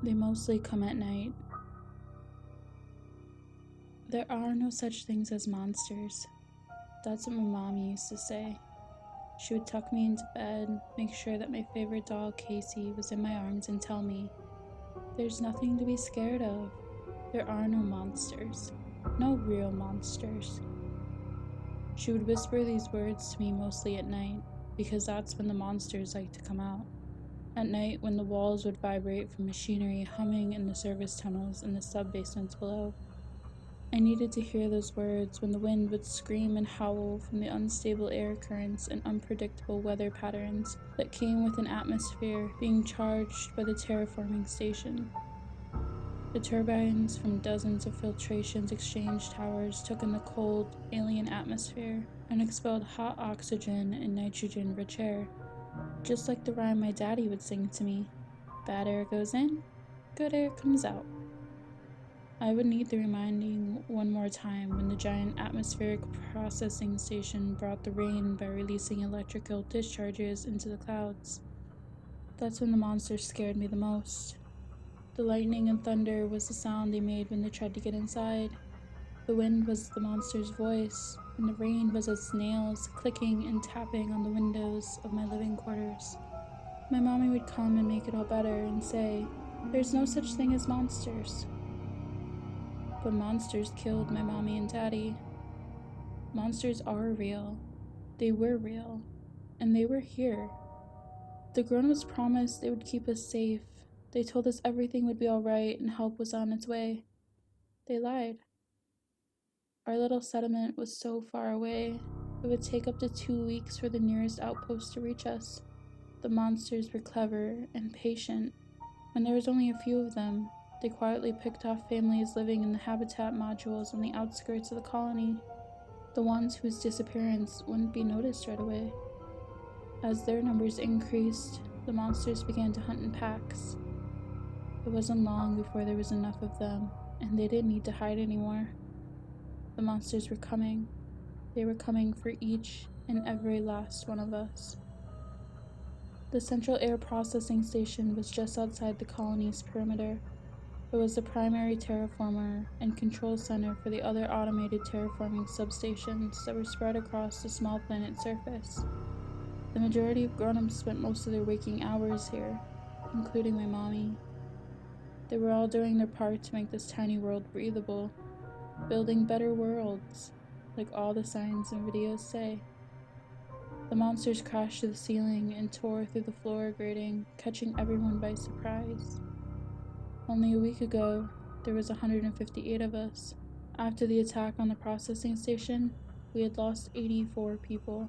They mostly come at night. There are no such things as monsters. That's what my mom used to say. She would tuck me into bed, make sure that my favorite doll, Casey, was in my arms and tell me, "There's nothing to be scared of. There are no monsters. No real monsters." She would whisper these words to me mostly at night, because that's when the monsters like to come out. At night, when the walls would vibrate from machinery humming in the service tunnels and the sub-basements below. I needed to hear those words when the wind would scream and howl from the unstable air currents and unpredictable weather patterns that came with an atmosphere being charged by the terraforming station. The turbines from dozens of filtration exchange towers took in the cold, alien atmosphere and expelled hot oxygen and nitrogen-rich air, just like the rhyme my daddy would sing to me. Bad air goes in, good air comes out. I would need the reminding one more time when the giant atmospheric processing station brought the rain by releasing electrical discharges into the clouds. That's when the monsters scared me the most. The lightning and thunder was the sound they made when they tried to get inside. The wind was the monster's voice, and the rain was its nails clicking and tapping on the windows of my living quarters. My mommy would come and make it all better and say, "There's no such thing as monsters." But monsters killed my mommy and daddy. Monsters are real. They were real. And they were here. The grown-ups promised they would keep us safe. They told us everything would be alright and help was on its way. They lied. Our little settlement was so far away, it would take up to 2 weeks for the nearest outpost to reach us. The monsters were clever and patient. When there was only a few of them, they quietly picked off families living in the habitat modules on the outskirts of the colony, the ones whose disappearance wouldn't be noticed right away. As their numbers increased, the monsters began to hunt in packs. It wasn't long before there was enough of them, and they didn't need to hide anymore. The monsters were coming. They were coming for each and every last one of us. The central air processing station was just outside the colony's perimeter. It was the primary terraformer and control center for the other automated terraforming substations that were spread across the small planet's surface. The majority of grown-ups spent most of their waking hours here, including my mommy. They were all doing their part to make this tiny world breathable, building better worlds, like all the signs and videos say. The monsters crashed to the ceiling and tore through the floor grating, catching everyone by surprise. Only a week ago, there was 158 of us. After the attack on the processing station, we had lost 84 people.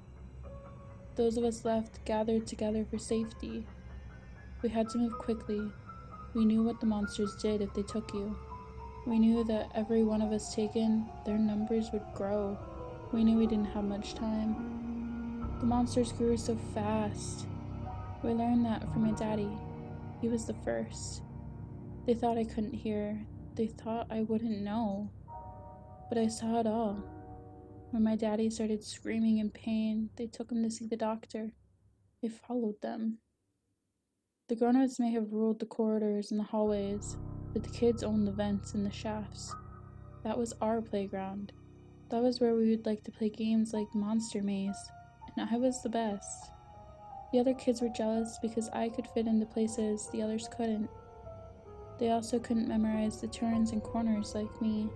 Those of us left gathered together for safety. We had to move quickly. We knew what the monsters did if they took you. We knew that every one of us taken, their numbers would grow. We knew we didn't have much time. The monsters grew so fast. We learned that from my daddy. He was the first. They thought I couldn't hear. They thought I wouldn't know. But I saw it all. When my daddy started screaming in pain, they took him to see the doctor. They followed them. The grown-ups may have ruled the corridors and the hallways, but the kids owned the vents and the shafts. That was our playground. That was where we would like to play games like Monster Maze, and I was the best. The other kids were jealous because I could fit into places the others couldn't. They also couldn't memorize the turns and corners like me.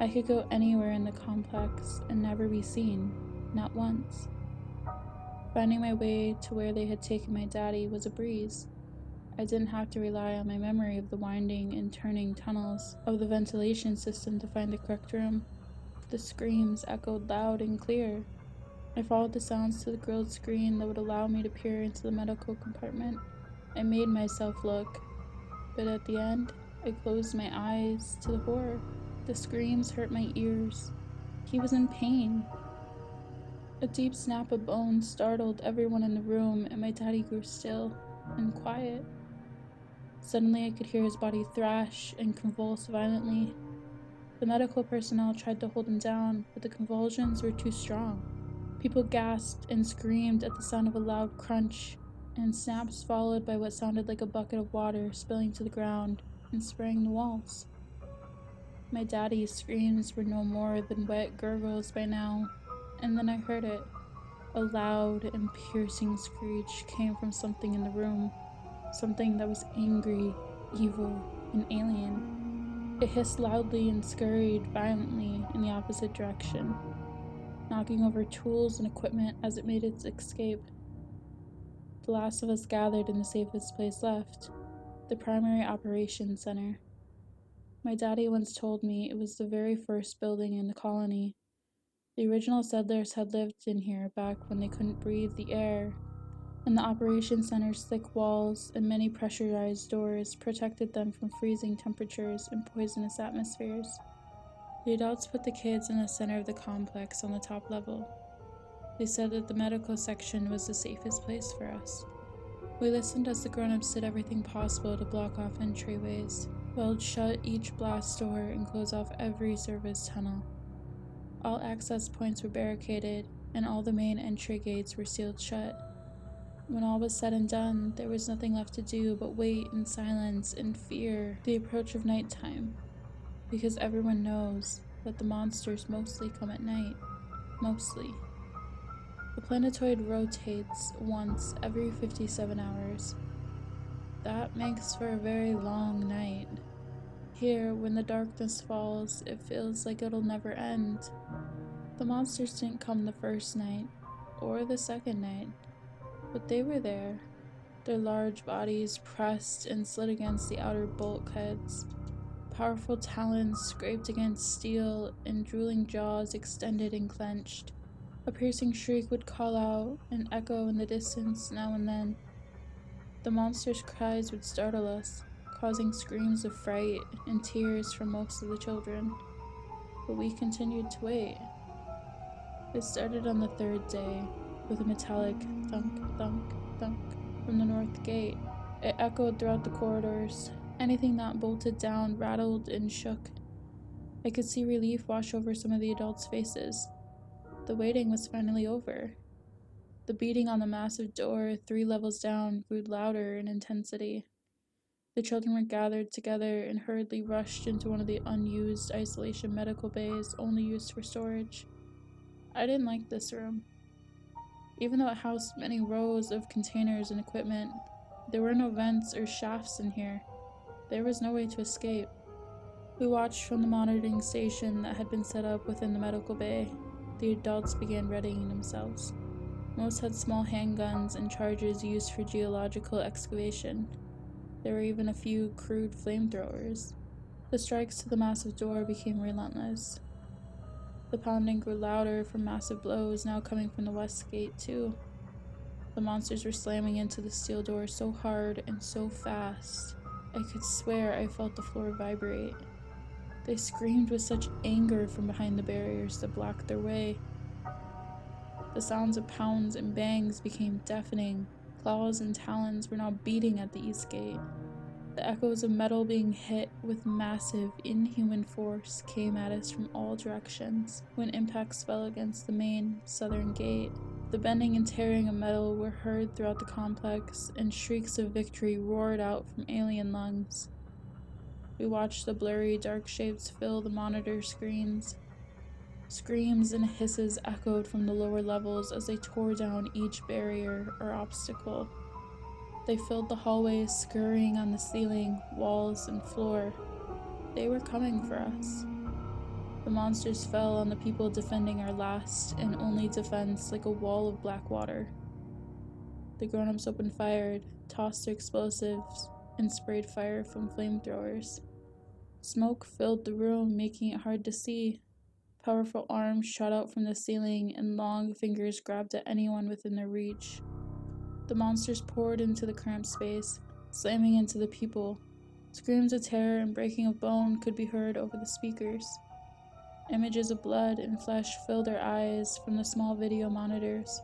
I could go anywhere in the complex and never be seen, not once. Finding my way to where they had taken my daddy was a breeze. I didn't have to rely on my memory of the winding and turning tunnels of the ventilation system to find the correct room. The screams echoed loud and clear. I followed the sounds to the grilled screen that would allow me to peer into the medical compartment. I made myself look. But at the end, I closed my eyes to the horror. The screams hurt my ears. He was in pain. A deep snap of bone startled everyone in the room, and my daddy grew still and quiet. Suddenly, I could hear his body thrash and convulse violently. The medical personnel tried to hold him down, but the convulsions were too strong. People gasped and screamed at the sound of a loud crunch, and snaps followed by what sounded like a bucket of water spilling to the ground. and spraying the walls. My daddy's screams were no more than wet gurgles by now, and then I heard it. A loud and piercing screech came from something in the room, something that was angry, evil, and alien. It hissed loudly and scurried violently in the opposite direction, knocking over tools and equipment as it made its escape. The last of us gathered in the safest place left, the primary operations center. My daddy once told me it was the very first building in the colony. The original settlers had lived in here back when they couldn't breathe the air, and the operations center's thick walls and many pressurized doors protected them from freezing temperatures and poisonous atmospheres. The adults put the kids in the center of the complex on the top level. They said that the medical section was the safest place for us. We listened as the grown-ups did everything possible to block off entryways, weld shut each blast door, and close off every service tunnel. All access points were barricaded, and all the main entry gates were sealed shut. When all was said and done, there was nothing left to do but wait in silence and fear the approach of nighttime, because everyone knows that the monsters mostly come at night. Mostly. The planetoid rotates once every 57 hours. That makes for a very long night. Here, when the darkness falls, it feels like it'll never end. The monsters didn't come the first night, or the second night, but they were there, their large bodies pressed and slid against the outer bulkheads. Powerful talons scraped against steel, and drooling jaws extended and clenched. A piercing shriek would call out and echo in the distance now and then. The monster's cries would startle us, causing screams of fright and tears from most of the children. But we continued to wait. It started on the third day, with a metallic thunk, thunk, thunk from the north gate. It echoed throughout the corridors. Anything that bolted down rattled and shook. I could see relief wash over some of the adults' faces. The waiting was finally over. The beating on the massive door 3 levels down grew louder in intensity. The children were gathered together and hurriedly rushed into one of the unused isolation medical bays only used for storage. I didn't like this room. Even though it housed many rows of containers and equipment, there were no vents or shafts in here. There was no way to escape. We watched from the monitoring station that had been set up within the medical bay. The adults began readying themselves. Most had small handguns and charges used for geological excavation. There were even a few crude flamethrowers. The strikes to the massive door became relentless. The pounding grew louder from massive blows now coming from the west gate too. The monsters were slamming into the steel door so hard and so fast, I could swear I felt the floor vibrate. They screamed with such anger from behind the barriers that blocked their way. The sounds of pounds and bangs became deafening. Claws and talons were now beating at the east gate. The echoes of metal being hit with massive, inhuman force came at us from all directions when impacts fell against the main, southern gate. The bending and tearing of metal were heard throughout the complex, and shrieks of victory roared out from alien lungs. We watched the blurry, dark shapes fill the monitor screens. Screams and hisses echoed from the lower levels as they tore down each barrier or obstacle. They filled the hallways, scurrying on the ceiling, walls, and floor. They were coming for us. The monsters fell on the people defending our last and only defense like a wall of black water. The grown-ups opened fire, tossed their explosives, and sprayed fire from flamethrowers. Smoke filled the room, making it hard to see. Powerful arms shot out from the ceiling, and long fingers grabbed at anyone within their reach. The monsters poured into the cramped space, slamming into the people. Screams of terror and breaking of bone could be heard over the speakers. Images of blood and flesh filled our eyes from the small video monitors.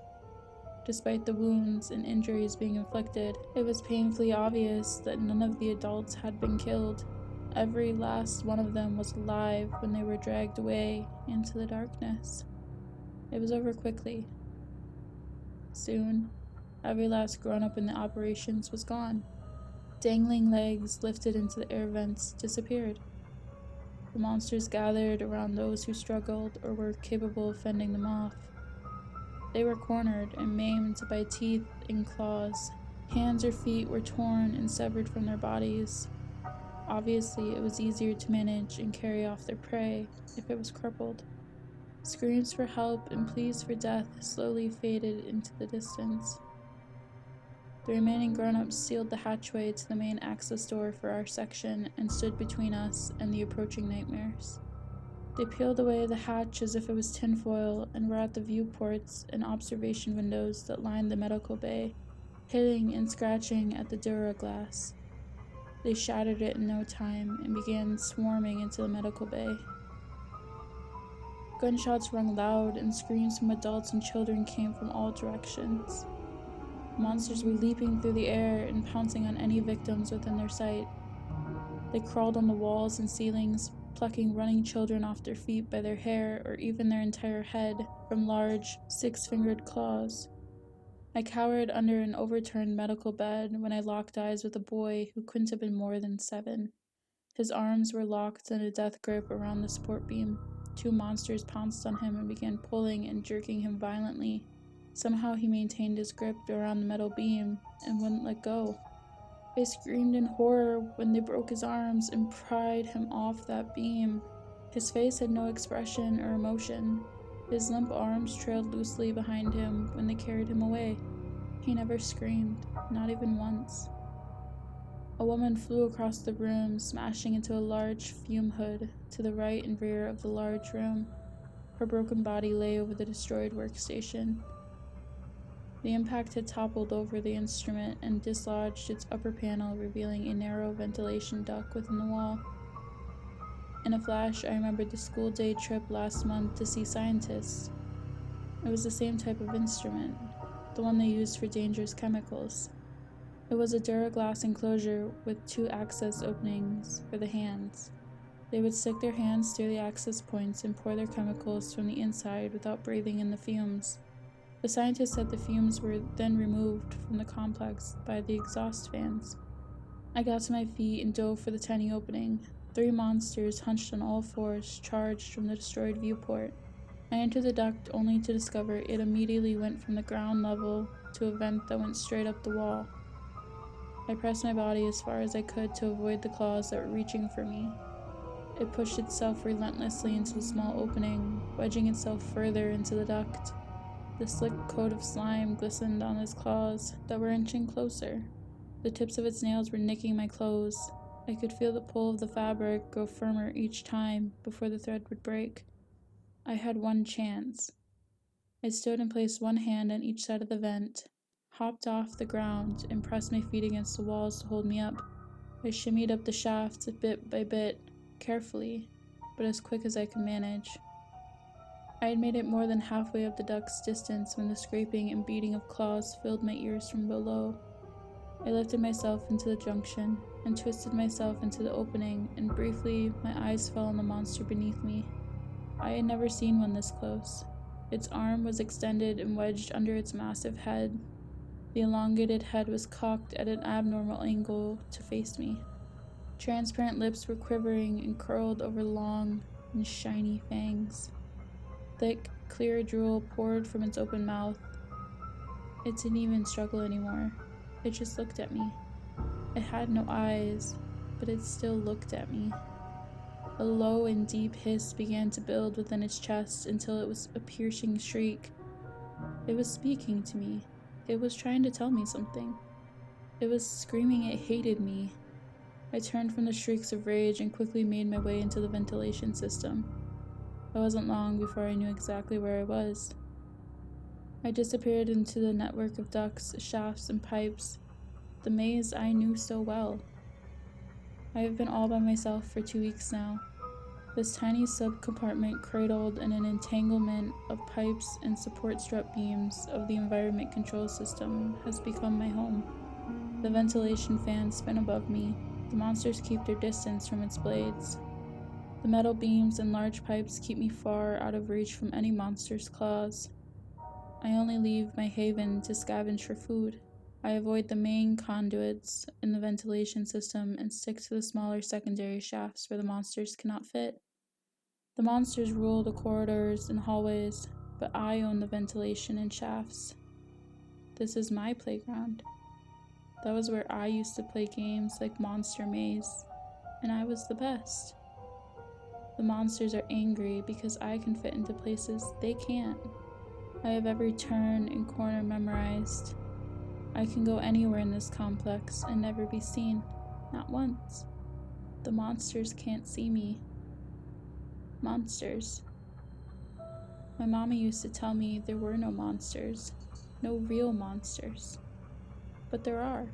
Despite the wounds and injuries being inflicted, it was painfully obvious that none of the adults had been killed. Every last one of them was alive when they were dragged away into the darkness. It was over quickly. Soon, every last grown-up in the operations was gone. Dangling legs lifted into the air vents disappeared. The monsters gathered around those who struggled or were capable of fending them off. They were cornered and maimed by teeth and claws. Hands or feet were torn and severed from their bodies. Obviously, it was easier to manage and carry off their prey if it was crippled. Screams for help and pleas for death slowly faded into the distance. The remaining grown-ups sealed the hatchway to the main access door for our section and stood between us and the approaching nightmares. They peeled away the hatch as if it was tinfoil and were at the viewports and observation windows that lined the medical bay, hitting and scratching at the duraglass. They shattered it in no time and began swarming into the medical bay. Gunshots rung loud and screams from adults and children came from all directions. Monsters were leaping through the air and pouncing on any victims within their sight. They crawled on the walls and ceilings, plucking running children off their feet by their hair or even their entire head from large, six-fingered claws. I cowered under an overturned medical bed when I locked eyes with a boy who couldn't have been more than 7. His arms were locked in a death grip around the support beam. 2 monsters pounced on him and began pulling and jerking him violently. Somehow he maintained his grip around the metal beam and wouldn't let go. I screamed in horror when they broke his arms and pried him off that beam. His face had no expression or emotion. His limp arms trailed loosely behind him when they carried him away. He never screamed, not even once. A woman flew across the room, smashing into a large fume hood to the right and rear of the large room. Her broken body lay over the destroyed workstation. The impact had toppled over the instrument and dislodged its upper panel, revealing a narrow ventilation duct within the wall. In a flash, I remembered the school day trip last month to see scientists. It was the same type of instrument, the one they used for dangerous chemicals. It was a duraglass enclosure with 2 access openings for the hands. They would stick their hands through the access points and pour their chemicals from the inside without breathing in the fumes. The scientists said the fumes were then removed from the complex by the exhaust fans. I got to my feet and dove for the tiny opening. 3 monsters, hunched on all fours, charged from the destroyed viewport. I entered the duct only to discover it immediately went from the ground level to a vent that went straight up the wall. I pressed my body as far as I could to avoid the claws that were reaching for me. It pushed itself relentlessly into the small opening, wedging itself further into the duct. The slick coat of slime glistened on its claws that were inching closer. The tips of its nails were nicking my clothes. I could feel the pull of the fabric grow firmer each time before the thread would break. I had one chance. I stood and placed one hand on each side of the vent, hopped off the ground, and pressed my feet against the walls to hold me up. I shimmied up the shaft bit by bit, carefully, but as quick as I could manage. I had made it more than halfway up the duct's distance when the scraping and beating of claws filled my ears from below. I lifted myself into the junction and twisted myself into the opening, and briefly my eyes fell on the monster beneath me. I had never seen one this close. Its arm was extended and wedged under its massive head. The elongated head was cocked at an abnormal angle to face me. Transparent lips were quivering and curled over long and shiny fangs. Thick, clear drool poured from its open mouth. It didn't even struggle anymore. It just looked at me. It had no eyes, but it still looked at me. A low and deep hiss began to build within its chest until it was a piercing shriek. It was speaking to me. It was trying to tell me something. It was screaming it hated me. I turned from the shrieks of rage and quickly made my way into the ventilation system. It wasn't long before I knew exactly where I was. I disappeared into the network of ducts, shafts, and pipes, the maze I knew so well. I have been all by myself for 2 weeks now. This tiny sub-compartment cradled in an entanglement of pipes and support strut beams of the environment control system has become my home. The ventilation fans spin above me. The monsters keep their distance from its blades. The metal beams and large pipes keep me far out of reach from any monster's claws. I only leave my haven to scavenge for food. I avoid the main conduits in the ventilation system and stick to the smaller secondary shafts where the monsters cannot fit. The monsters rule the corridors and hallways, but I own the ventilation and shafts. This is my playground. That was where I used to play games like Monster Maze, and I was the best. The monsters are angry because I can fit into places they can't. I have every turn and corner memorized. I can go anywhere in this complex and never be seen, not once. The monsters can't see me. Monsters. My mama used to tell me there were no monsters, no real monsters. But there are.